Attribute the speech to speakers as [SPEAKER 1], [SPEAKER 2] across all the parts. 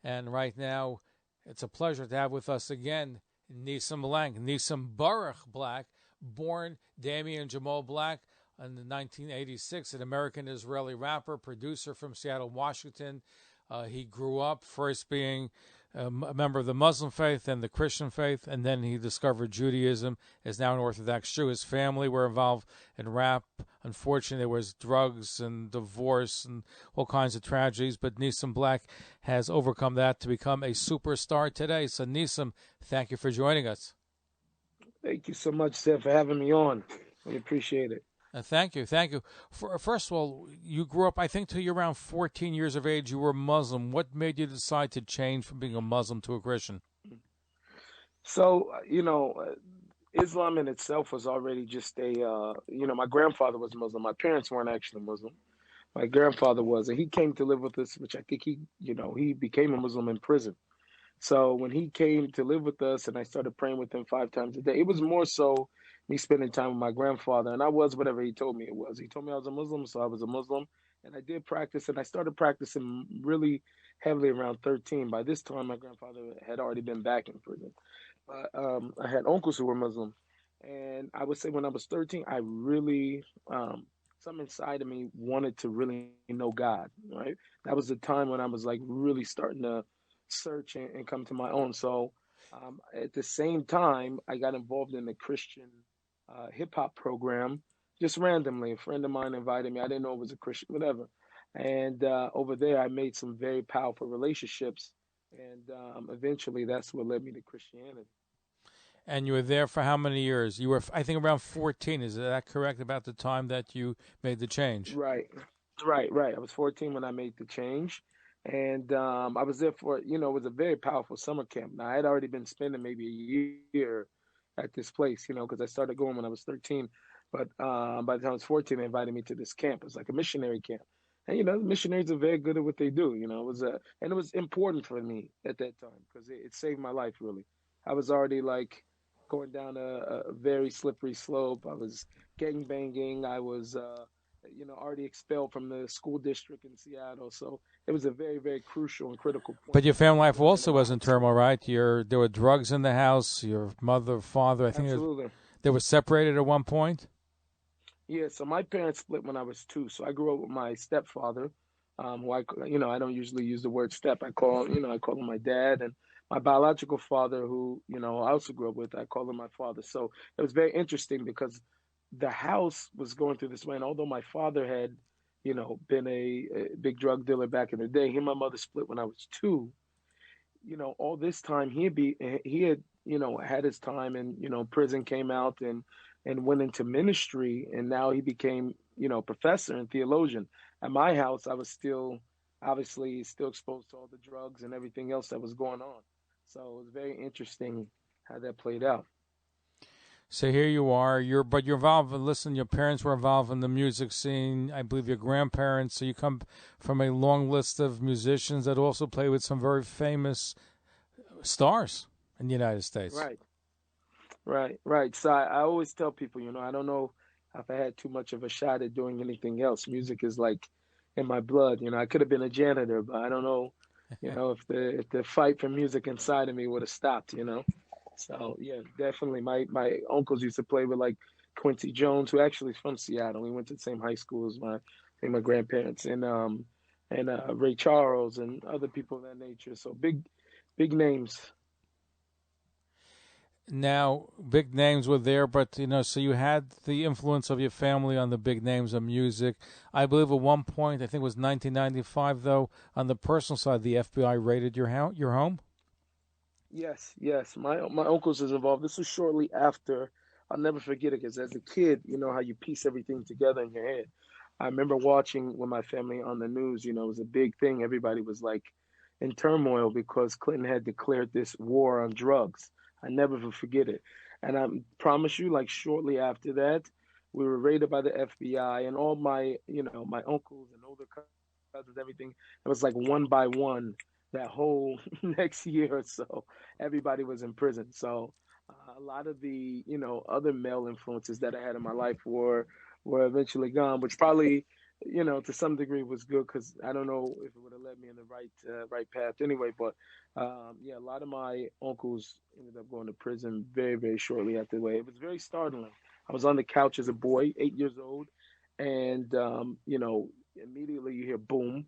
[SPEAKER 1] And right now, it's a pleasure to have with us again Nissim Blank, Nissim Baruch Black, born Damian Jamal Black in 1986, an American Israeli rapper, producer from Seattle, Washington. He grew up first being a member of the Muslim faith and the Christian faith, and then he discovered Judaism, is now an Orthodox Jew. His family were involved in rap. Unfortunately, there was drugs and divorce and all kinds of tragedies, but Nissim Black has overcome that to become a superstar today. So, Nissim, thank you for joining us.
[SPEAKER 2] Thank you so much, Seth, for having me on. We appreciate it.
[SPEAKER 1] Thank you, thank you. First of all, you grew up, I think, till you're around 14 years of age. You were Muslim. What made you decide to change from being a Muslim to a Christian?
[SPEAKER 2] So, Islam in itself was already just my grandfather was Muslim. My parents weren't actually Muslim. My grandfather was, and he came to live with us, which I think he became a Muslim in prison. So when he came to live with us and I started praying with him 5 times a day, it was more so me spending time with my grandfather. And I was whatever he told me it was. He told me I was a Muslim, so I was a Muslim. And I did practice, and I started practicing really heavily around 13. By this time, my grandfather had already been back in prison. But I had uncles who were Muslim. And I would say when I was 13, I really, something inside of me wanted to really know God, right? That was the time when I was like really starting to search and come to my own. So at the same time, I got involved in the Christian hip hop program just randomly. A friend of mine invited me. I didn't know it was a Christian, whatever. And over there, I made some very powerful relationships. And eventually, that's what led me to Christianity.
[SPEAKER 1] And you were there for how many years? You were, I think, around 14. Is that correct about the time that you made the change?
[SPEAKER 2] Right, right. I was 14 when I made the change. And I was there for, it was a very powerful summer camp. Now, I had already been spending maybe a year at this place, because I started going when I was 13. But by the time I was 14, they invited me to this camp. It was like a missionary camp. And, missionaries are very good at what they do. And it was important for me at that time because it saved my life, really. I was already like going down a very slippery slope. I was gang banging. I was, already expelled from the school district in Seattle. So it was a very, very crucial and critical point
[SPEAKER 1] But your
[SPEAKER 2] for me
[SPEAKER 1] family
[SPEAKER 2] to
[SPEAKER 1] life
[SPEAKER 2] get out of
[SPEAKER 1] also
[SPEAKER 2] the
[SPEAKER 1] was in
[SPEAKER 2] house.
[SPEAKER 1] turmoil, right? There were drugs in the house. Your mother, father, I think
[SPEAKER 2] Absolutely.
[SPEAKER 1] they were separated at one point.
[SPEAKER 2] Yeah, so my parents split when I was 2. So I grew up with my stepfather, who I don't usually use the word step. I call him my dad, and my biological father, who, I also grew up with, I call him my father. So it was very interesting because the house was going through this way. And although my father had, been a big drug dealer back in the day, he and my mother split when I was 2. All this time he had, had his time and, prison, came out and went into ministry, and now he became, professor and theologian. At my house, I was still obviously still exposed to all the drugs and everything else that was going on. So it was very interesting how that played out.
[SPEAKER 1] So here you are. You're involved. Listen, your parents were involved in the music scene. I believe your grandparents. So you come from a long list of musicians that also play with some very famous stars in the United States.
[SPEAKER 2] Right, right. So I always tell people, I don't know if I had too much of a shot at doing anything else. Music is like in my blood. I could have been a janitor, but I don't know, if the fight for music inside of me would have stopped. So yeah, definitely. My uncles used to play with like Quincy Jones, who actually is from Seattle. We went to the same high school as my grandparents, and Ray Charles and other people of that nature. So big names.
[SPEAKER 1] Now, big names were there, but so you had the influence of your family on the big names of music. I believe at one point, I think it was 1995, though, on the personal side, the FBI raided your home.
[SPEAKER 2] Yes. My uncles is involved. This was shortly after. I'll never forget it because as a kid, you know how you piece everything together in your head. I remember watching with my family on the news. It was a big thing. Everybody was like in turmoil because Clinton had declared this war on drugs. I never will forget it. And I promise you, like shortly after that, we were raided by the FBI, and all my uncles and older cousins, everything. It was like one by one that whole next year or so, everybody was in prison. So a lot of the other male influences that I had in my life were eventually gone, which probably to some degree was good because I don't know if it would have led me in the right path anyway. But yeah, a lot of my uncles ended up going to prison very, very shortly after the way. It was very startling. I was on the couch as a boy, 8 years old, and immediately you hear boom,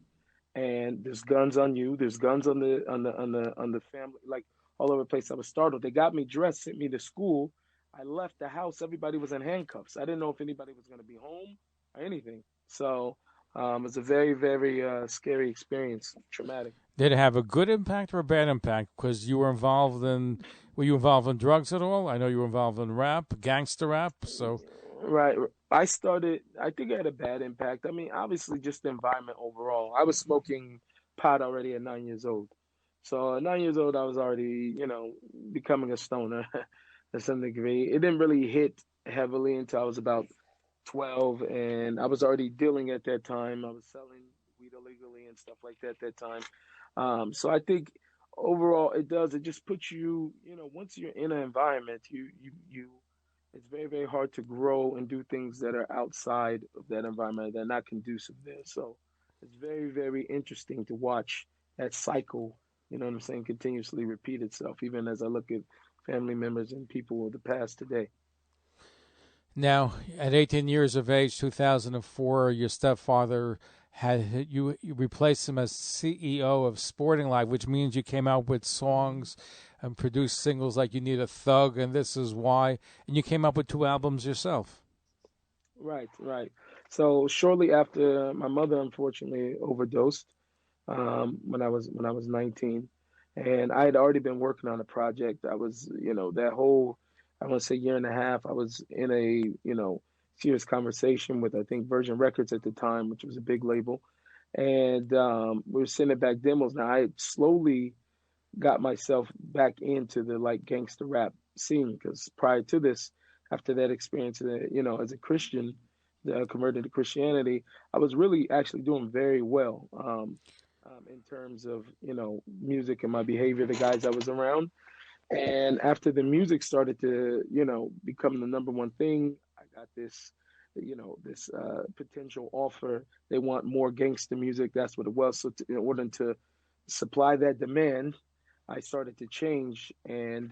[SPEAKER 2] and there's guns on you. There's guns on the family, like all over the place. I was startled. They got me dressed, sent me to school. I left the house. Everybody was in handcuffs. I didn't know if anybody was going to be home or anything. So it was a very, very scary experience, traumatic.
[SPEAKER 1] Did it have a good impact or a bad impact? Because you were involved in, were you involved in drugs at all? I know you were involved in rap, gangster rap. So
[SPEAKER 2] Right. I started, I think it had a bad impact. I mean, obviously, just the environment overall. I was smoking pot already at 9 years old. So at 9 years old, I was already, becoming a stoner to some degree. It didn't really hit heavily until I was about 12, and I was already dealing at that time. I was selling weed illegally and stuff like that at that time. So I think overall, it just puts you, once you're in an environment, it's very, very hard to grow and do things that are outside of that environment that are not conducive there. So it's very, very interesting to watch that cycle, you know what I'm saying, continuously repeat itself, even as I look at family members and people of the past today.
[SPEAKER 1] now, at 18 years of age, 2004, your stepfather had you replaced him as CEO of Sporting Life, which means you came out with songs and produced singles like "You Need a Thug" and "This Is Why," and you came up with two albums yourself.
[SPEAKER 2] Right, right. So shortly after my mother unfortunately overdosed, when I was 19, and I had already been working on a project. I was, that whole, I want to say year and a half. I was in a, serious conversation with I think Virgin Records at the time, which was a big label, and we were sending back demos. Now I had slowly got myself back into the like gangster rap scene because prior to this, after that experience, as a Christian, converted to Christianity, I was really actually doing very well in terms of music and my behavior, the guys I was around. And after the music started to become the number one thing, I got this potential offer. They want more gangster music. That's what it was. So in order to supply that demand, I started to change and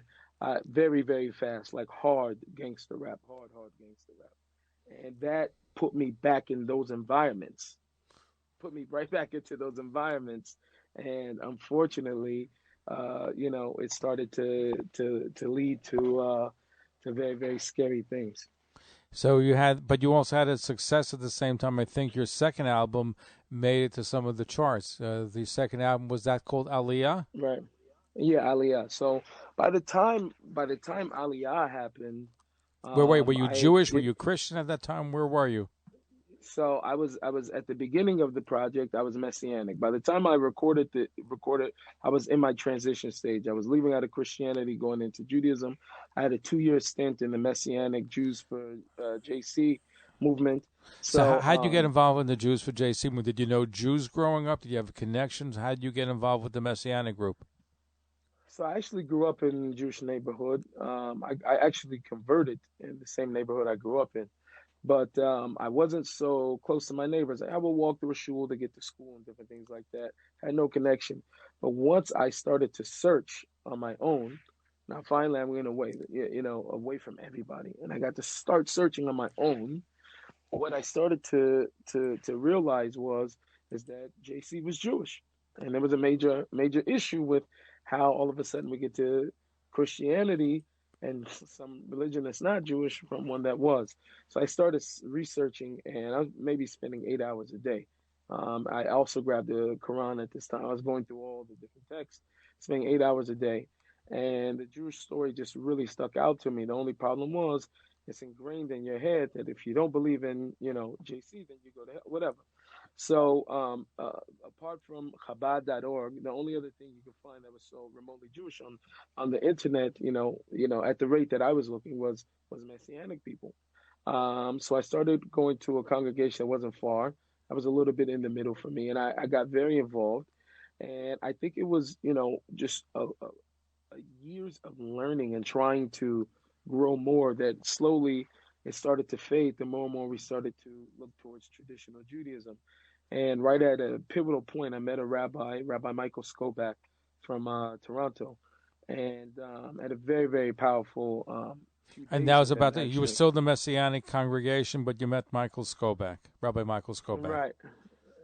[SPEAKER 2] very, very fast, like hard gangster rap, hard gangster rap. And that put me back in those environments, put me right back into those environments. And unfortunately, it started to lead to very, very scary things.
[SPEAKER 1] So you had, but you also had a success at the same time. I think your second album made it to some of the charts. The second album was that called Aliyah.
[SPEAKER 2] Right. Yeah, Aliyah. So by the time Aliyah happened,
[SPEAKER 1] Where were you? Were you
[SPEAKER 2] I
[SPEAKER 1] Jewish? Were
[SPEAKER 2] did.
[SPEAKER 1] you Christian at that time? Where were you?
[SPEAKER 2] So I was at the beginning of the project. I was messianic. By the time I recorded, I was in my transition stage. I was leaving out of Christianity, going into Judaism. I had a 2 year stint in the Messianic Jews for JC movement.
[SPEAKER 1] So
[SPEAKER 2] So
[SPEAKER 1] how did you get involved in the Jews for JC? Did you know Jews growing up? Did you have connections? How did you get involved with the Messianic group?
[SPEAKER 2] So I actually grew up in a Jewish neighborhood. I actually converted in the same neighborhood I grew up in, but I wasn't so close to my neighbors. I would walk through a shul to get to school and different things like that. I had no connection. But once I started to search on my own, now finally I'm going away, away from everybody, and I got to start searching on my own. What I started to realize was is that JC was Jewish, and there was a major major issue with how all of a sudden we get to Christianity and some religion that's not Jewish from one that was. So I started researching, and I was maybe spending 8 hours a day. I also grabbed the Quran at this time. I was going through all the different texts, spending 8 hours a day, and the Jewish story just really stuck out to me. The only problem was it's ingrained in your head that if you don't believe in, JC, then you go to hell, whatever. So, apart from Chabad.org, the only other thing you could find that was so remotely Jewish on the internet, at the rate that I was looking was Messianic people. So I started going to a congregation that wasn't far. I was a little bit in the middle for me, and I got very involved. And I think it was, just years of learning and trying to grow more that slowly it started to fade, the more and more we started to look towards traditional Judaism. And right at a pivotal point, I met a rabbi, Rabbi Michael Skoback from Toronto, and had a very, very powerful few
[SPEAKER 1] And that
[SPEAKER 2] days
[SPEAKER 1] was
[SPEAKER 2] with him,
[SPEAKER 1] about the, you were
[SPEAKER 2] actually.
[SPEAKER 1] still the Messianic congregation, but you met Michael Skoback, Rabbi Michael Skoback.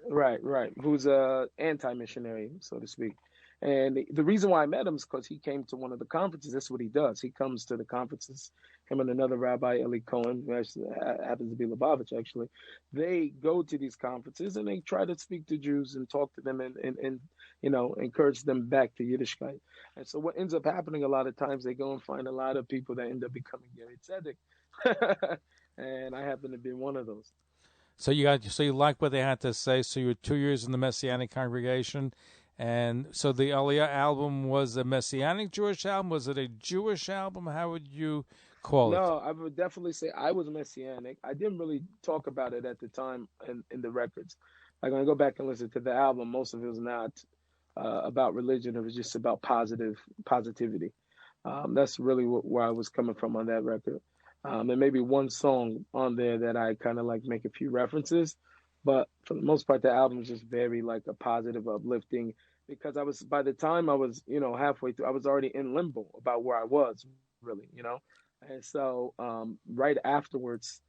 [SPEAKER 2] Right. Right. Who's a anti-missionary, so to speak. And the reason why I met him is because he came to one of the conferences. That's what he does. He comes to the conferences. Him and another rabbi, Eli Cohen, who actually happens to be Lubavitch, actually. They go to these conferences and they try to speak to Jews and talk to them and encourage them back to Yiddishkeit. And so what ends up happening a lot of times, they go and find a lot of people that end up becoming Gary Tzedek. And I happen to be one of those.
[SPEAKER 1] So you liked what they had to say. So you were 2 years in the Messianic congregation, and so the Aliyah album was a Messianic Jewish album. Was it a Jewish album? How would you call it?
[SPEAKER 2] No, I would definitely say I was Messianic. I didn't really talk about it at the time in the records. Like when I go back and listen to the album, most of it was not about religion. It was just about positivity. That's really where I was coming from on that record. And maybe one song on there that I kind of like make a few references, but for the most part, the album is just very like a positive, uplifting. Because I was by the time I was halfway through, I was already in limbo about where I was really. And so right afterwards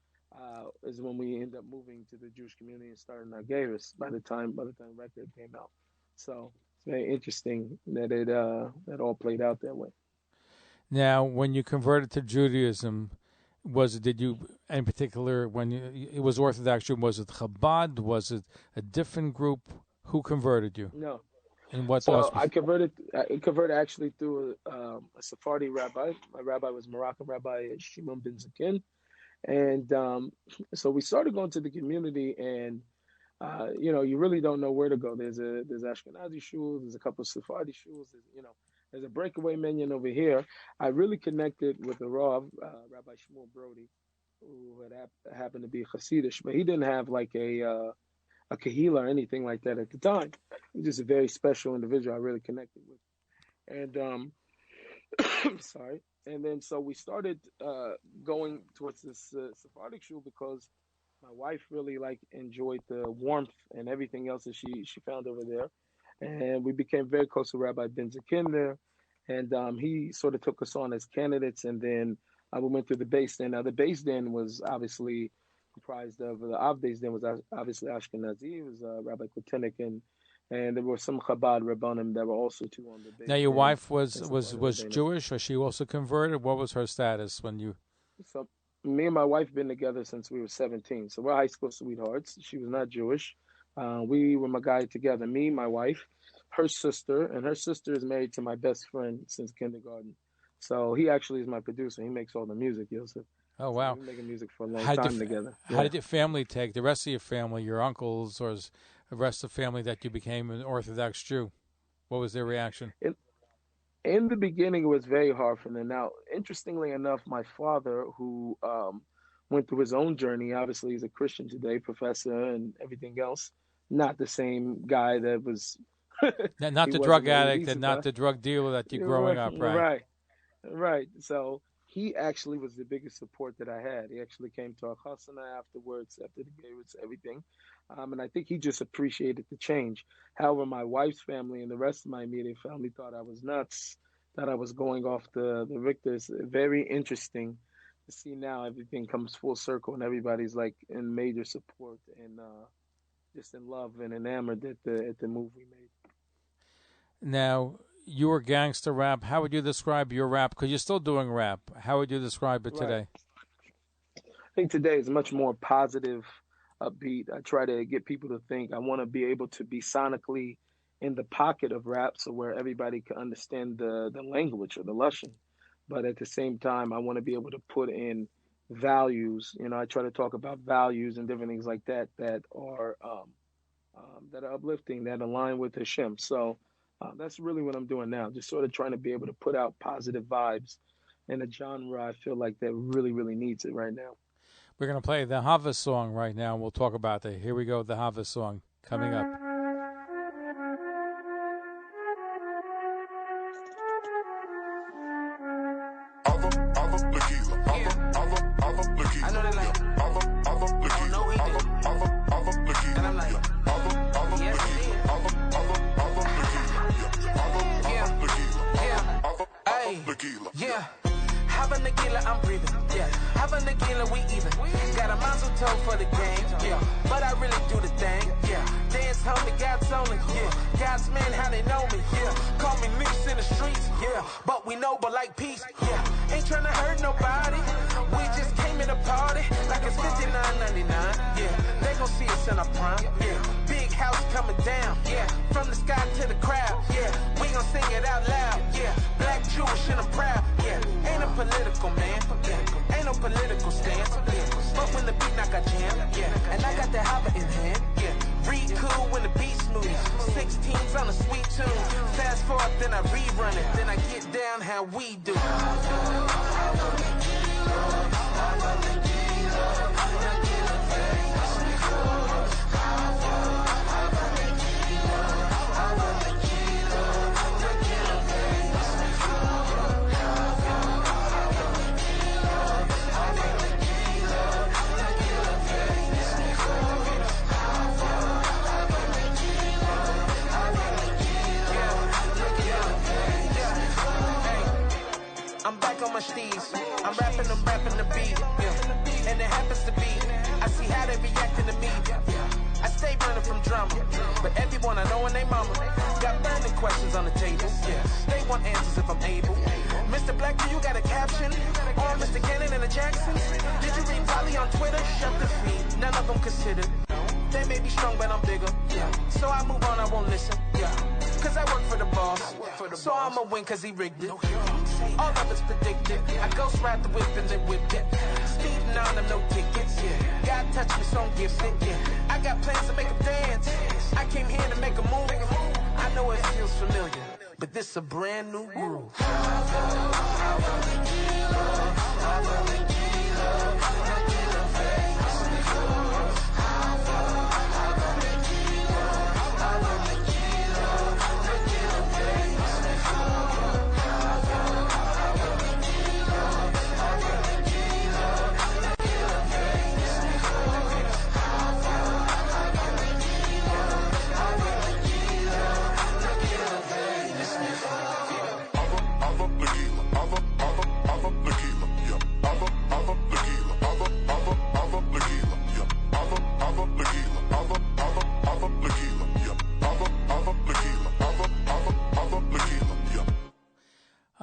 [SPEAKER 2] is when we end up moving to the Jewish community and starting Nageris. By the time the record came out, so it's very interesting that that all played out that way.
[SPEAKER 1] Now, when you converted to Judaism, did you in particular it was Orthodox Jew? Was it Chabad? Was it a different group? Who converted you?
[SPEAKER 2] No.
[SPEAKER 1] And what
[SPEAKER 2] So
[SPEAKER 1] else?
[SPEAKER 2] I converted actually through a Sephardi rabbi. My rabbi was Moroccan Rabbi Shimon ben Zakin, and so we started going to the community, and you really don't know where to go. There's Ashkenazi shuls, there's a couple of Sephardi shuls, there's a breakaway minyan over here. I really connected with the Rav, Rabbi Shmuel Brody, who had happened to be Hasidish, but he didn't have like a kahila or anything like that at the time. He's just a very special individual I really connected with. And sorry. And then so we started going towards this Sephardic shul because my wife really enjoyed the warmth and everything else that she found over there. And we became very close to Rabbi Ben Zakin there. And he sort of took us on as candidates. And then we went through the base din. Now, the base din was obviously comprised of the Avdeis din was obviously Ashkenazi. It was Rabbi Kotenik and there were some Chabad Rabbanim that were also too on the base.
[SPEAKER 1] Now, your wife was Jewish, or she also converted? What was her status when you?
[SPEAKER 2] So me and my wife been together since we were 17. So we're high school sweethearts. She was not Jewish. We were Magai together. Me, my wife, her sister, and her sister is married to my best friend since kindergarten. So he actually is my producer. He makes all the music, Yosef.
[SPEAKER 1] Oh, wow.
[SPEAKER 2] So we've been making music for a long time together.
[SPEAKER 1] How did your family take, the rest of your family, your uncles or the rest of the family, that you became an Orthodox Jew? What was their reaction?
[SPEAKER 2] In the beginning, it was very hard for them. Now, interestingly enough, my father, who went through his own journey, obviously he's a Christian today, professor and everything else, not the same guy that was...
[SPEAKER 1] not the drug addict and not the drug dealer that you're growing up, right?
[SPEAKER 2] Right. So he actually was the biggest support that I had. He actually came to our chasana afterwards, after the Gerutz, everything. And I think he just appreciated the change. However, my wife's family and the rest of my immediate family thought I was nuts, that I was going off the Richters. Very interesting to see now everything comes full circle and everybody's in major support and just in love and enamored at the move we made.
[SPEAKER 1] Now, your gangster rap, how would you describe your rap? Because you're still doing rap. How would you describe it today?
[SPEAKER 2] I think today is much more positive, upbeat. I try to get people to think. I want to be able to be sonically in the pocket of rap, so where everybody can understand the language or the lashon. But at the same time, I want to be able to put in values. I try to talk about values and different things like that that are uplifting, that align with Hashem. So that's really what I'm doing now, just sort of trying to be able to put out positive vibes in a genre I feel like that really, really needs it right now.
[SPEAKER 1] We're going to play the Hava song right now, and we'll talk about that. Here we go, the Hava song coming up.
[SPEAKER 3] I know they like, oh no he didn't. And I'm like, yes he did. Yeah. Have a Nagila, I'm breathing. Yeah. Have a Nagila, we even. Got a mazel tov for the game. Yeah. But I really do the thing. Yeah. Dance homie, God's only. Yeah. God's man, how they know me. Yeah. Call me loose in the streets. Yeah. But we noble like peace. Yeah. Ain't trying to hurt nobody. We just came in a party like it's 59.99. Yeah. They gon' see us in our prime. Yeah. Big house coming down. Yeah. From the sky to the crowd. Yeah. We gon' sing it out loud. Yeah. Black Jewish and I'm proud. Yeah. Ain't a political man. Yeah. Ain't no political stance. Yeah. But when the beat knock I jam. Yeah. And I got the hopper in hand. Yeah. Read cool when the beat smooth. 16s on a sweet tune. Fast forward, then I rerun it. Then I get down how we do. I'm back on my steez. I'm rapping the beat. Yeah. And it happens to be, I see how they reacting to me. I stay running from drama, but everyone I know and they mama got burning questions on the table. Yeah. They want answers if I'm able. Mr. Black, do you got a caption? Or Mr. Cannon and the Jacksons? Did you read Polly on Twitter? Shut the feed. None of them considered. They may be strong, but I'm bigger. Yeah. So I move on, I won't listen. Yeah. Cause I work for the boss. So I'ma win cause he rigged it. All of it's predicted. I ghost ride the whip and then whip it. Speeding on them, no tickets. Yeah. God touch me, so I'm gifted. Yeah. I got plans to make them dance. I came here to make a move. I know it feels familiar, but this a brand new groove.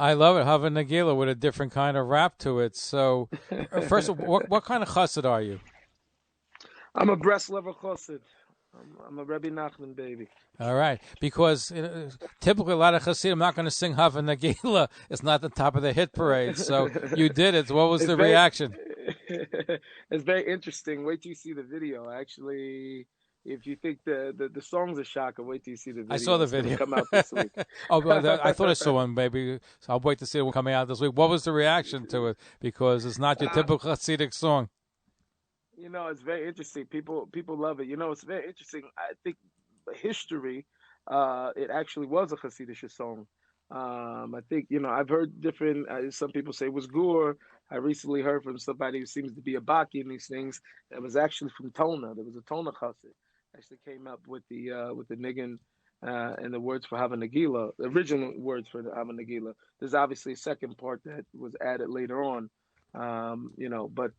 [SPEAKER 1] I love it. Hava Nagila with a different kind of rap to it. So, first of all, what kind of chassid are you?
[SPEAKER 2] I'm a Breslover chassid. I'm a Rebbe Nachman baby.
[SPEAKER 1] All right, because typically a lot of chassidim are not going to sing Hava Nagila. It's not the top of the hit parade. So you did it. What was the reaction?
[SPEAKER 2] It's very interesting. Wait till you see the video. Actually, if you think the song's a shocker, wait till you see the video.
[SPEAKER 1] I saw the video.
[SPEAKER 2] Come out this week.
[SPEAKER 1] I thought I saw one, maybe. So I'll wait to see it coming out this week. What was the reaction to it? Because it's not your typical Hasidic song.
[SPEAKER 2] You know, it's very interesting. People love it. You know, it's very interesting. I think history, it actually was a Hasidic song. I think, you know, I've heard different, some people say it was Gur. I recently heard from somebody who seems to be a Baki in these things. That was actually from Tona. There was a Tona Chassid. Actually came up with the niggin and the words for Hava Nagila, the original words for the Hava Nagila. There's obviously a second part that was added later on, you know, but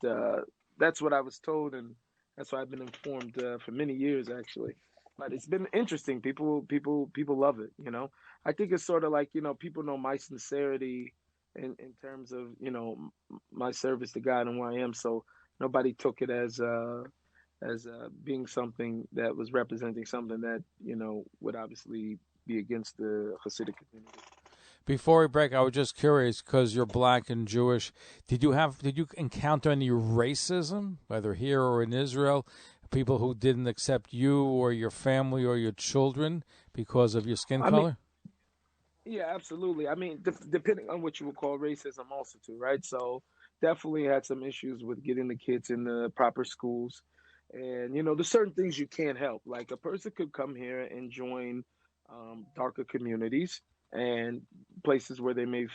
[SPEAKER 2] that's what I was told, and that's why I've been informed for many years, actually. But it's been interesting. People love it, you know. I think it's sort of like, you know, people know my sincerity in terms of, you know, my service to God and who I am. So nobody took it as being something that was representing something that, you know, would obviously be against the Hasidic community.
[SPEAKER 1] Before we break, I was just curious because you're black and Jewish. Did you encounter any racism, whether here or in Israel? People who didn't accept you or your family or your children because of your skin color?
[SPEAKER 2] Yeah, absolutely. I mean, depending on what you would call racism also too, right? So definitely had some issues with getting the kids in the proper schools. And, you know, there's certain things you can't help. Like a person could come here and join darker communities and places where they may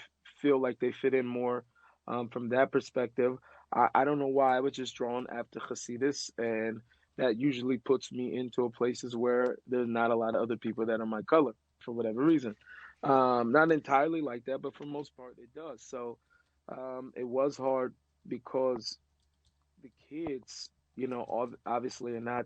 [SPEAKER 2] feel like they fit in more from that perspective. I don't know why I was just drawn after Hasidus, and that usually puts me into places where there's not a lot of other people that are my color for whatever reason. Not entirely like that, but for most part it does. So it was hard because the kids, obviously are not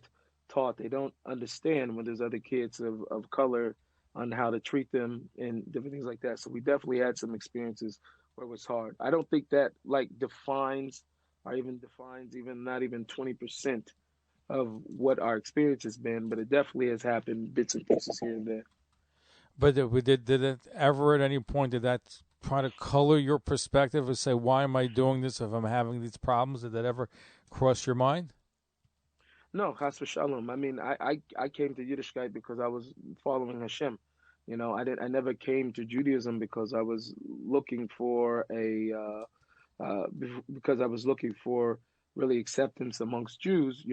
[SPEAKER 2] taught. They don't understand when there's other kids of color on how to treat them and different things like that. So we definitely had some experiences where it was hard. I don't think that like defines or even defines even not even 20% of what our experience has been, but it definitely has happened bits and pieces here and there.
[SPEAKER 1] But did it ever at any point did that try to color your perspective and say, why am I doing this if I'm having these problems? Did that ever cross your mind?
[SPEAKER 2] No, chas v'shalom. I mean, I came to Yiddishkeit because I was following Hashem. I never came to Judaism because I was looking for because I was looking for really acceptance amongst Jews.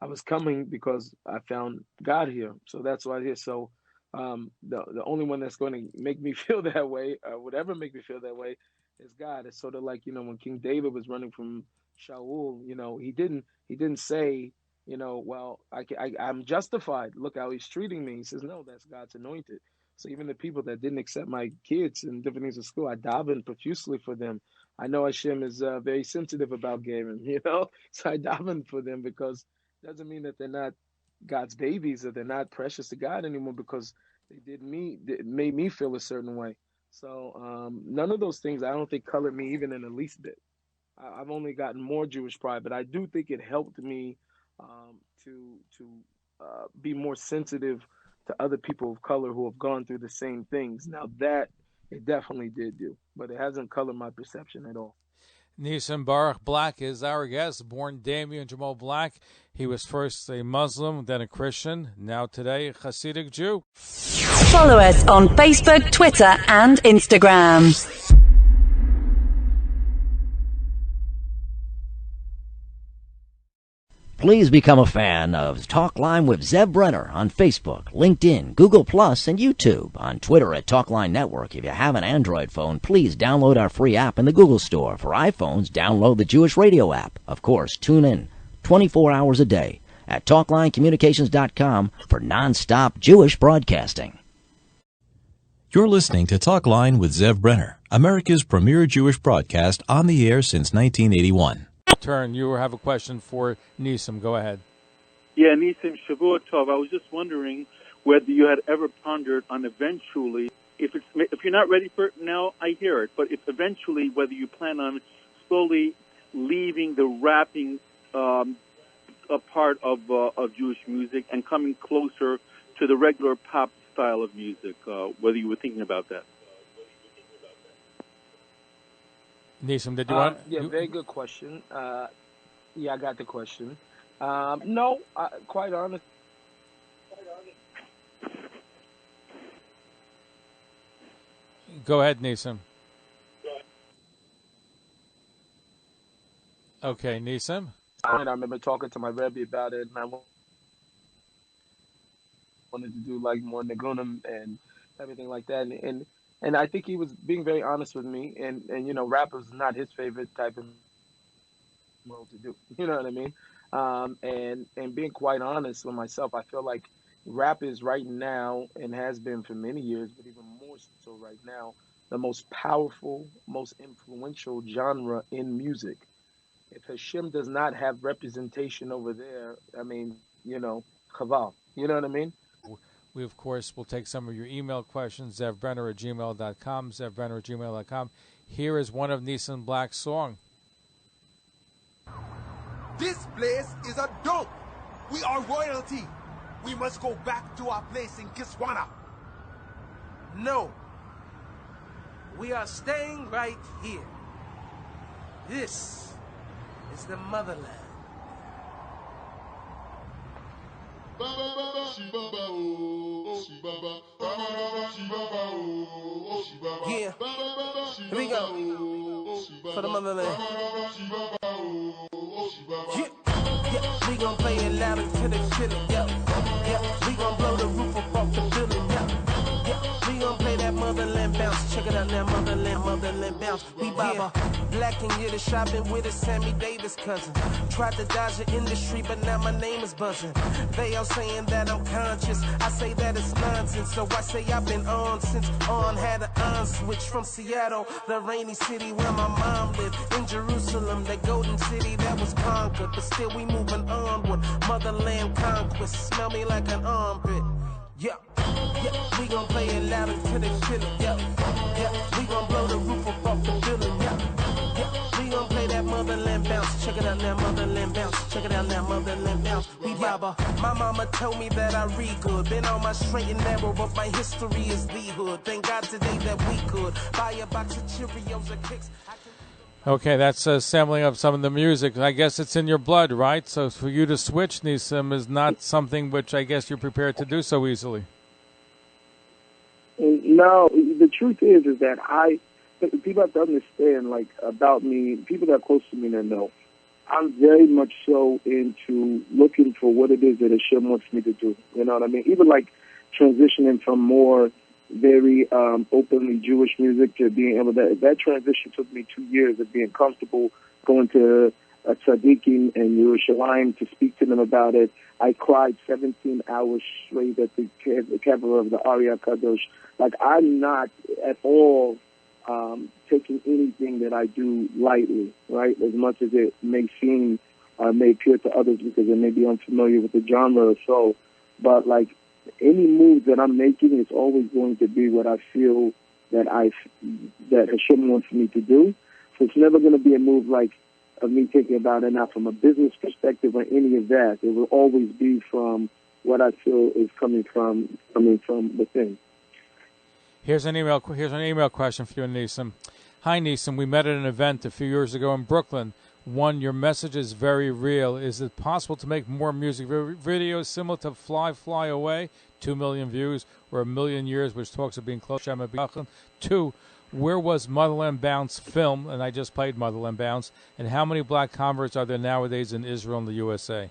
[SPEAKER 2] I was coming because I found God here, so that's why I'm here. So the only one that's going to make me feel that way, or would ever make me feel that way, is God. It's sort of like when King David was running from Shaul, he didn't say, well, I'm justified. Look how he's treating me. He says, no, that's God's anointed. So even the people that didn't accept my kids and different things in school, I daven profusely for them. I know Hashem is very sensitive about giving, so I daven for them because it doesn't mean that they're not God's babies or they're not precious to God anymore because they made me feel a certain way. So none of those things I don't think colored me even in the least bit. I've only gotten more Jewish pride, but I do think it helped me to be more sensitive to other people of color who have gone through the same things. Now that it definitely did do, but it hasn't colored my perception at all.
[SPEAKER 1] Nissim Baruch Black is our guest, born Damian Jamal Black. He was first a Muslim, then a Christian, now today a Hasidic Jew.
[SPEAKER 4] Follow us on Facebook, Twitter, and Instagram.
[SPEAKER 5] Please become a fan of Talkline with Zev Brenner on Facebook, LinkedIn, Google+, and YouTube. On Twitter at Talkline Network. If you have an Android phone, please download our free app in the Google Store. For iPhones, download the Jewish Radio app. Of course, tune in 24 hours a day at TalklineCommunications.com for non-stop Jewish broadcasting.
[SPEAKER 6] You're listening to Talkline with Zev Brenner, America's premier Jewish broadcast on the air since 1981.
[SPEAKER 1] Turn, you have a question for Nissim. Go ahead.
[SPEAKER 7] Yeah, Nissim, Shavua Tov. I was just wondering whether you had ever pondered on eventually, if you're not ready for it now, I hear it, but if eventually whether you plan on slowly leaving the rapping a part of Jewish music and coming closer to the regular pop style of music, whether you were thinking about that.
[SPEAKER 1] Nissim, did you want?
[SPEAKER 2] Yeah, very good question. Yeah, I got the question. No, quite honest.
[SPEAKER 1] Go ahead, Nissim. Okay, Nissim.
[SPEAKER 2] I remember talking to my Rebbe about it, and I wanted to do like more Nagunim and everything like that, and I think he was being very honest with me, and rap was not his favorite type of to do. You know what I mean? And being quite honest with myself, I feel like rap is right now and has been for many years, but even more so right now, the most powerful, most influential genre in music. If Hashem does not have representation over there, I mean, chaval. You know what I mean?
[SPEAKER 1] We, of course, will take some of your email questions, zevbrenner@gmail.com, zevbrenner@gmail.com. Here is one of Nissim Black's song.
[SPEAKER 8] This place is a dump. We are royalty. We must go back to our place in Kiswana.
[SPEAKER 9] No. We are staying right here. This is the motherland. Yeah, here we go. For the motherland. Yeah, we gon' play it loud until they feel it, yo. Yeah, we gon' blow the roof up off the building, yo. Yeah, we gon' play that motherland bounce. bounce. Check it out now, motherland bounce. We baba. Black and Yiddish, shopping with a Sammy Davis cousin. Tried to dodge the industry, but now my name is buzzing. They all saying that I'm conscious. I say that it's nonsense. So I say I've been on since on had an on switch from Seattle, the rainy city where my mom lived. In Jerusalem, the golden city that was conquered. But still we moving onward. Motherland conquest. Smell me like an armpit. Yeah, we gon' play it loud until they feel it. Yeah, we gon' blow the roof up off the building. Yeah, we gon' play that motherland bounce. Check it out now, motherland bounce. Check it out now, motherland bounce. We baba. My mama told me that I read good. Been on my straight and narrow, but my history is the hood. Thank God today that we could buy a box of Cheerios or Kicks.
[SPEAKER 1] Okay, that's sampling up some of the music. I guess it's in your blood, right? So for you to switch, Nissim, is not something which I guess you're prepared to do so easily.
[SPEAKER 2] No, the truth is that people have to understand, like, about me, people that are close to me that know, I'm very much so into looking for what it is that Hashem wants me to do. You know what I mean? Even like transitioning from more very openly Jewish music to being able to, that transition took me 2 years of being comfortable going to a tzaddikim in Yerushalayim to speak to them about it. I cried 17 hours straight at the kever of the Ari HaKadosh. Like, I'm not at all taking anything that I do lightly, right? As much as it may seem, may appear to others because they may be unfamiliar with the genre or so. But, like, any move that I'm making is always going to be what I feel that Hashem wants me to do. So it's never going to be a move like of me thinking about it now from a business perspective or any of that. It will always be from what I feel is coming from within.
[SPEAKER 1] Here's an email question for you, Nissim. Hi, Nissim. We met at an event a few years ago in Brooklyn. One, your message is very real. Is it possible to make more music videos similar to Fly, Fly Away, 2 million views, or 1 million years, which talks of being close to Brooklyn? 2, where was Motherland Bounce filmed? And I just played Motherland Bounce. And how many black converts are there nowadays in Israel and the USA?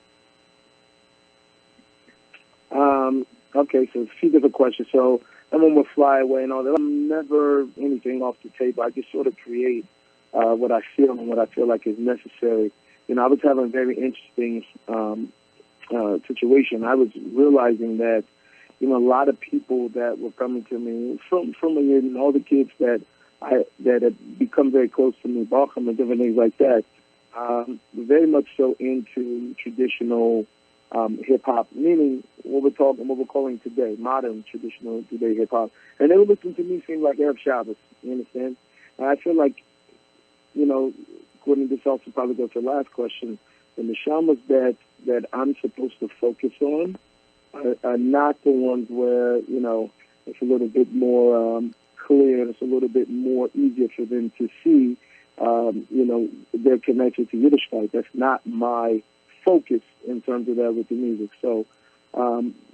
[SPEAKER 2] Okay, so a few different questions. So that one will Fly Away and all that. I'm never anything off the table. I just sort of create what I feel and what I feel like is necessary. You know, I was having a very interesting situation. I was realizing that, you know, a lot of people that were coming to me from and all the kids that have become very close to me, Balkham and different things like that, very much so into traditional hip hop, meaning what we're calling today, modern traditional today hip hop. And they were listening to me seem like Arab Shabbos, you understand? And I feel like, you know, according to this also probably goes to the last question, the neshamas that I'm supposed to focus on are not the ones where, you know, it's a little bit more clear and it's a little bit more easier for them to see, you know, their connection to Yiddishkeit. That's not my focus in terms of that with the music. So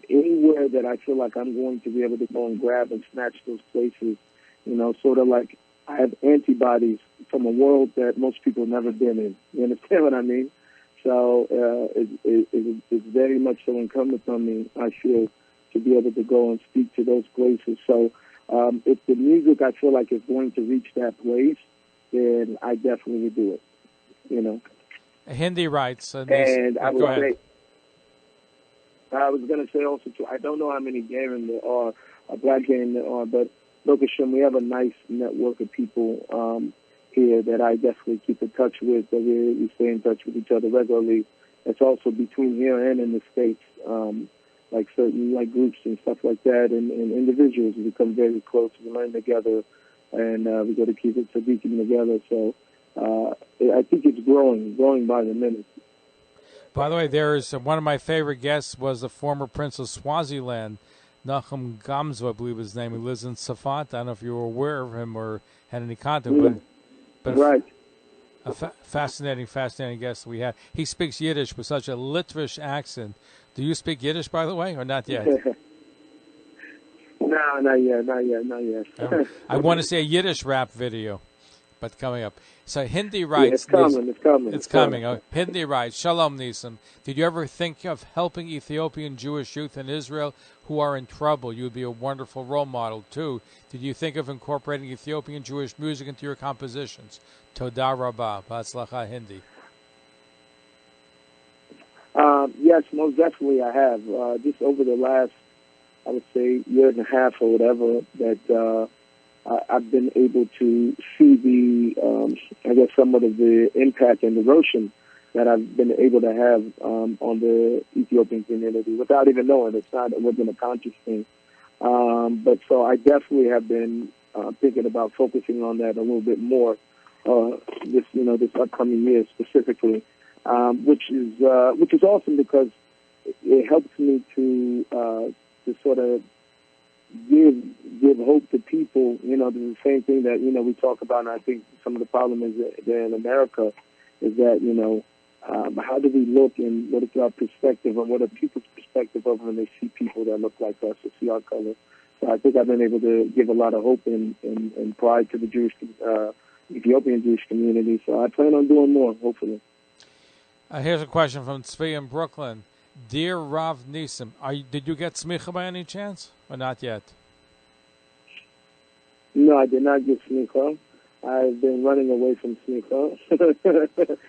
[SPEAKER 2] anywhere that I feel like I'm going to be able to go and grab and snatch those places, you know, sort of like I have antibodies from a world that most people have never been in. You understand what I mean? So it's very much so incumbent on me, I feel, to be able to go and speak to those places. So if the music I feel like is going to reach that place, then I definitely would do it, you know.
[SPEAKER 1] Hindi writes.
[SPEAKER 2] And I would say, I was going to say also, too, I don't know how many Garen there are, black Garen there are, but Baruch Hashem, we have a nice network of people here that I definitely keep in touch with, that we stay in touch with each other regularly. It's also between here and in the States, like certain like groups and stuff like that, and individuals. We become very close. We learn together, and we go to keep it tzaddikim together. So I think it's growing by the minute.
[SPEAKER 1] By the way, there's one of my favorite guests was the former Prince of Swaziland, Nachum Gamzo, I believe his name. He lives in Safat. I don't know if you were aware of him or had any contact, but
[SPEAKER 2] right.
[SPEAKER 1] A fascinating guest we had. He speaks Yiddish with such a Litvish accent. Do you speak Yiddish, by the way, or not yet?
[SPEAKER 2] No, not yet.
[SPEAKER 1] I want to see a Yiddish rap video. but coming up. So Hindi
[SPEAKER 2] Yeah,
[SPEAKER 1] writes.
[SPEAKER 2] it's coming. It's coming.
[SPEAKER 1] It's coming. Hindi writes, Shalom Nissim. Did you ever think of helping Ethiopian Jewish youth in Israel who are in trouble? You would be a wonderful role model, too. Did you think of incorporating Ethiopian Jewish music into your compositions? Toda Rabah. B'atzlacha Hindi.
[SPEAKER 2] Yes, most definitely I have. Just over the last, I would say, year and a half or whatever, that I've been able to see the, I guess, somewhat of the impact and erosion that I've been able to have on the Ethiopian community without even knowing. It wasn't a conscious thing. But so I definitely have been thinking about focusing on that a little bit more this upcoming year specifically, which is awesome because it helps me to sort of give hope to people. The same thing that we talk about, and I think some of the problem is there in America is that how do we look and what is our perspective, or what are people's perspective of when they see people that look like us or see our color? So I think I've been able to give a lot of hope and pride to the Ethiopian Jewish community. So I plan on doing more, hopefully.
[SPEAKER 1] Here's a question from Tzvi in Brooklyn. Dear Rav Nissim, did you get smicha by any chance, or not yet?
[SPEAKER 2] No, I did not get smicha. I've been running away from smicha.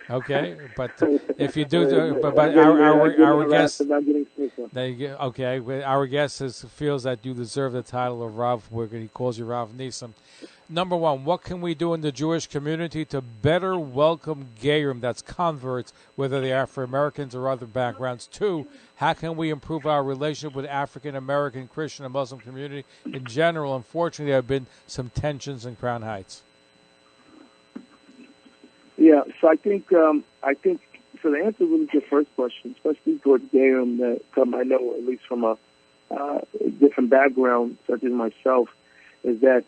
[SPEAKER 1] Okay, but if you do, but our guest, our guest feels that you deserve the title of Rav. He calls you Rav Nissim. Number one, what can we do in the Jewish community to better welcome Gerim, that's converts, whether they're Afro-Americans or other backgrounds? Two, how can we improve our relationship with African-American, Christian, and Muslim community in general? Unfortunately, there have been some tensions in Crown Heights.
[SPEAKER 2] Yeah, so I think so the answer really to your first question, especially towards Gerim, that I know at least from a different background, such as myself, is that,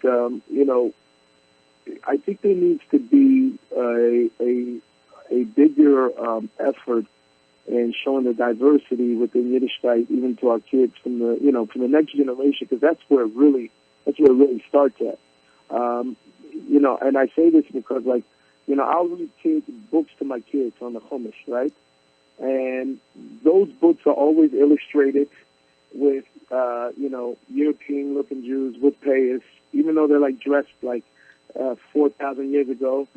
[SPEAKER 2] I think there needs to be a bigger effort in showing the diversity within Yiddishkeit, even to our kids from the next generation, because that's where it really starts at. And I say this because, I'll read books to my kids on the Chumash, right? And those books are always illustrated with, European-looking Jews with payas, even though they're dressed 4,000 years ago,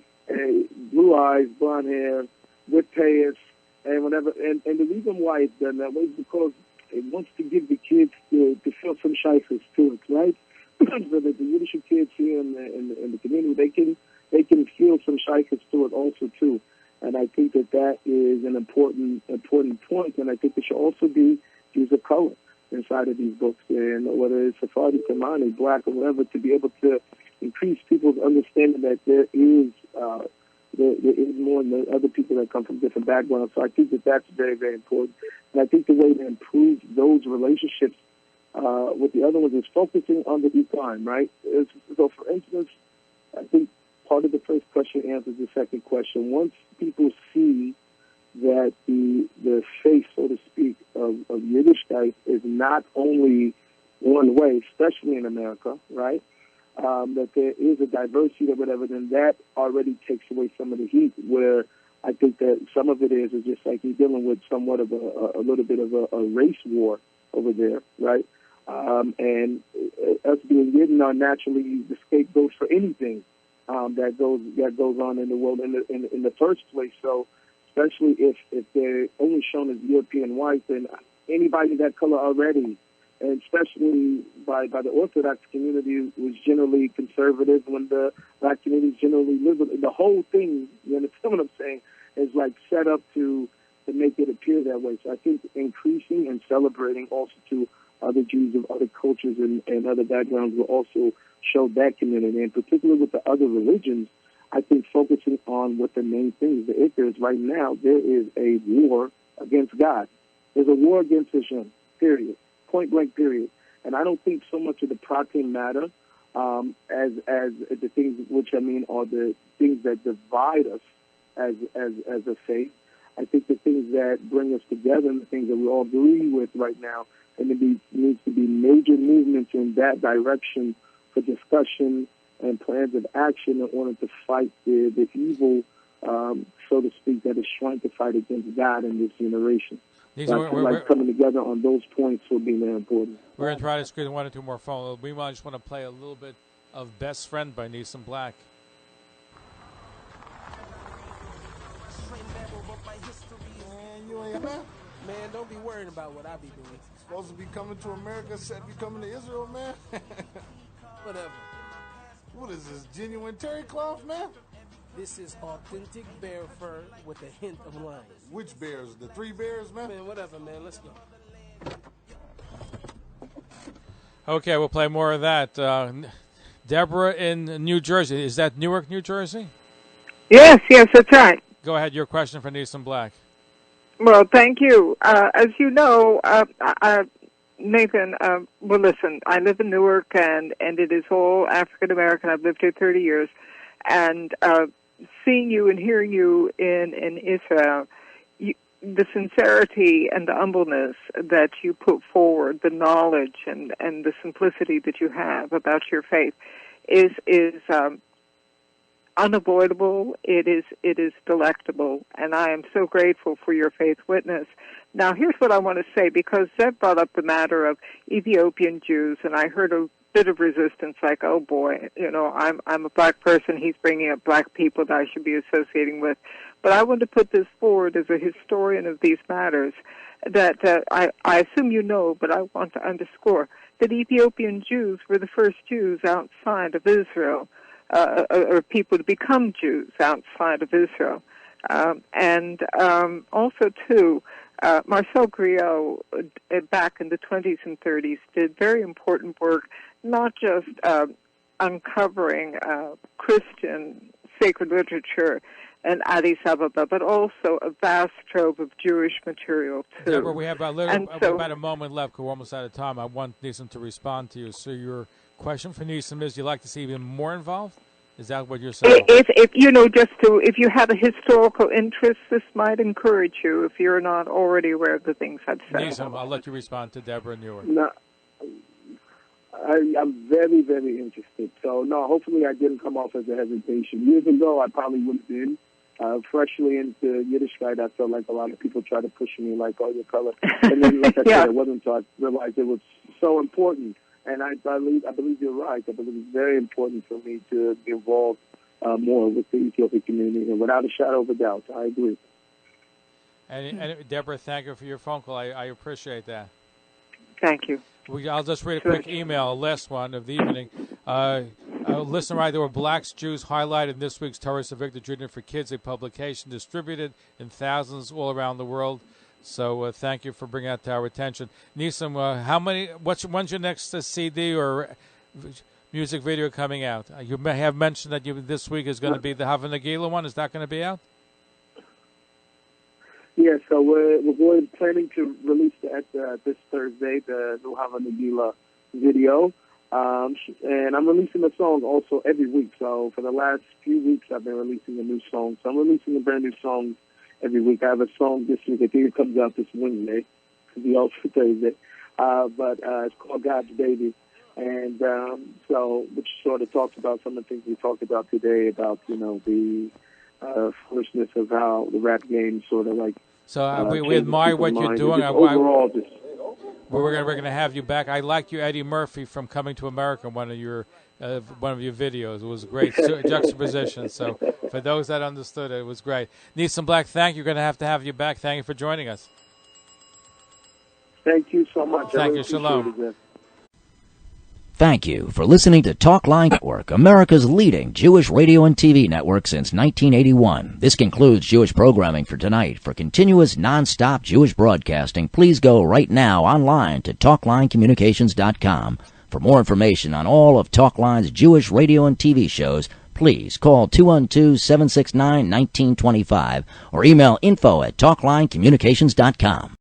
[SPEAKER 2] blue eyes, blonde hair, with payas, and whatever. And the reason why it's done that way is because it wants to give the kids to feel some shaykhs to it, right? So that the Yiddish kids here in the community, they can feel some shaykhs to it also too. And I think that is an important point. And I think there should also be Jews of color inside of these books, and whether it's Sephardi, Kamani, black, or whatever, to be able to increase people's understanding that there is more than other people that come from different backgrounds. So I think that's very, very important. And I think the way to improve those relationships with the other ones is focusing on the decline, right? So, for instance, I think part of the first question answers the second question. Once people see that the face, so to speak, of Yiddishkeit is not only one way, especially in America, right? That there is a diversity or whatever, then that already takes away some of the heat. Where I think that some of it is just like you're dealing with somewhat of a little bit of a race war over there, right? And us being Yidden are naturally the scapegoats for anything that goes on in the world in the first place. So, especially if they're only shown as European white, then anybody that color already, and especially by the Orthodox community, was generally conservative, when the black community is generally liberal. The whole thing, you understand what I'm saying, is set up to make it appear that way. So I think increasing and celebrating also to other Jews of other cultures and other backgrounds will also show that community, and particularly with the other religions, I think focusing on what the main thing is. The Iker is right now, there is a war against God. There's a war against Hashem, period. Point blank, period. And I don't think so much of the pratim matter as the things which are the things that divide us as a faith. I think the things that bring us together and the things that we all agree with right now, and there needs to be major movements in that direction for discussion and plans of action in order to fight the evil, so to speak, that is trying to fight against God in this generation. So coming together on those points will be very important.
[SPEAKER 1] We're going to try to squeeze one or two more phones. We might just want to play a little bit of Best Friend by Nissim Black.
[SPEAKER 10] Man, you ain't man.
[SPEAKER 9] Man, don't be worried about what I be doing.
[SPEAKER 10] Supposed to be coming to America, said you coming to Israel, man.
[SPEAKER 9] Whatever.
[SPEAKER 10] What is this, genuine terry cloth, man?
[SPEAKER 9] This is authentic bear fur with a hint of lion.
[SPEAKER 10] Which bears? The 3 bears, man?
[SPEAKER 9] Man, whatever, man. Let's go.
[SPEAKER 1] Okay, we'll play more of that. Deborah in New Jersey. Is that Newark, New Jersey?
[SPEAKER 11] Yes, that's right.
[SPEAKER 1] Go ahead. Your question for Nissim Black.
[SPEAKER 11] Well, thank you. As you know, Nathan, well, listen, I live in Newark, and it is all African-American. I've lived here 30 years. And seeing you and hearing you in Israel, the sincerity and the humbleness that you put forward, the knowledge and the simplicity that you have about your faith is unavoidable. It is delectable, and I am so grateful for your faith witness. Now, here's what I want to say, because Zev brought up the matter of Ethiopian Jews, and I heard a bit of resistance, like, oh boy, I'm a black person, he's bringing up black people that I should be associating with. But I want to put this forward as a historian of these matters, that I assume you know, but I want to underscore that Ethiopian Jews were the first Jews outside of Israel, or people to become Jews outside of Israel. And also, too, Marcel Griot, back in the 20s and 30s, did very important work, not just uncovering Christian sacred literature in Addis Ababa, but also a vast trove of Jewish material, too.
[SPEAKER 1] Deborah, we have about a moment left because we're almost out of time. I want Nissim to respond to you. So your question for Nissim is, you'd like to see even more involved? Is that what you're saying?
[SPEAKER 11] If you have a historical interest, this might encourage you if you're not already aware of the things I've said.
[SPEAKER 1] Nissim, I'll let you respond to Deborah in Newark.
[SPEAKER 2] No, I'm very, very interested. So, no, hopefully I didn't come off as a hesitation. Years ago, I probably would have been. Freshly into Yiddishkeit, I felt like a lot of people tried to push me, like, oh, your color. And then, like I said, it wasn't until I realized it was so important. And I believe you're right. I believe it's very important for me to be involved more with the Ethiopian community. And without a shadow of a doubt, I agree.
[SPEAKER 1] And Deborah, thank you for your phone call. I appreciate that.
[SPEAKER 11] Thank you.
[SPEAKER 1] I'll just read a quick email, last one of the evening. Listen, right, there were Blacks, Jews highlighted in this week's Torah Victor Jr. for Kids, a publication distributed in thousands all around the world. So thank you for bringing that to our attention. Nissim, when's your next CD or music video coming out? You may have mentioned that this week is going to be the Hava Nagila one. Is that going to be out?
[SPEAKER 2] Yeah, so we're planning to release that this Thursday, the new Hava Nagila video. And I'm releasing a song also every week. So for the last few weeks, I've been releasing a new song. So I'm releasing a brand new song every week. I have a song this week. I think it comes out this Wednesday, because we also Thursday. But it's called God's Baby. And so, which sort of talks about some of the things we talked about today, about, the foolishness of how the rap game sort of like.
[SPEAKER 1] So we admire what you're doing.
[SPEAKER 2] Overall,
[SPEAKER 1] we're going to have you back. I like you, Eddie Murphy, from Coming to America, one of your videos. It was a great juxtaposition. So for those that understood it, it was great. Nissim Black, thank you. We're going to have you back. Thank you for joining us.
[SPEAKER 2] Thank you so much.
[SPEAKER 1] Thank you. Shalom.
[SPEAKER 5] Thank you for listening to Talk Line Network, America's leading Jewish radio and TV network since 1981. This concludes Jewish programming for tonight. For continuous, non-stop Jewish broadcasting, please go right now online to TalkLineCommunications.com. For more information on all of Talk Line's Jewish radio and TV shows, please call 212-769-1925 or email info@TalkLineCommunications.com.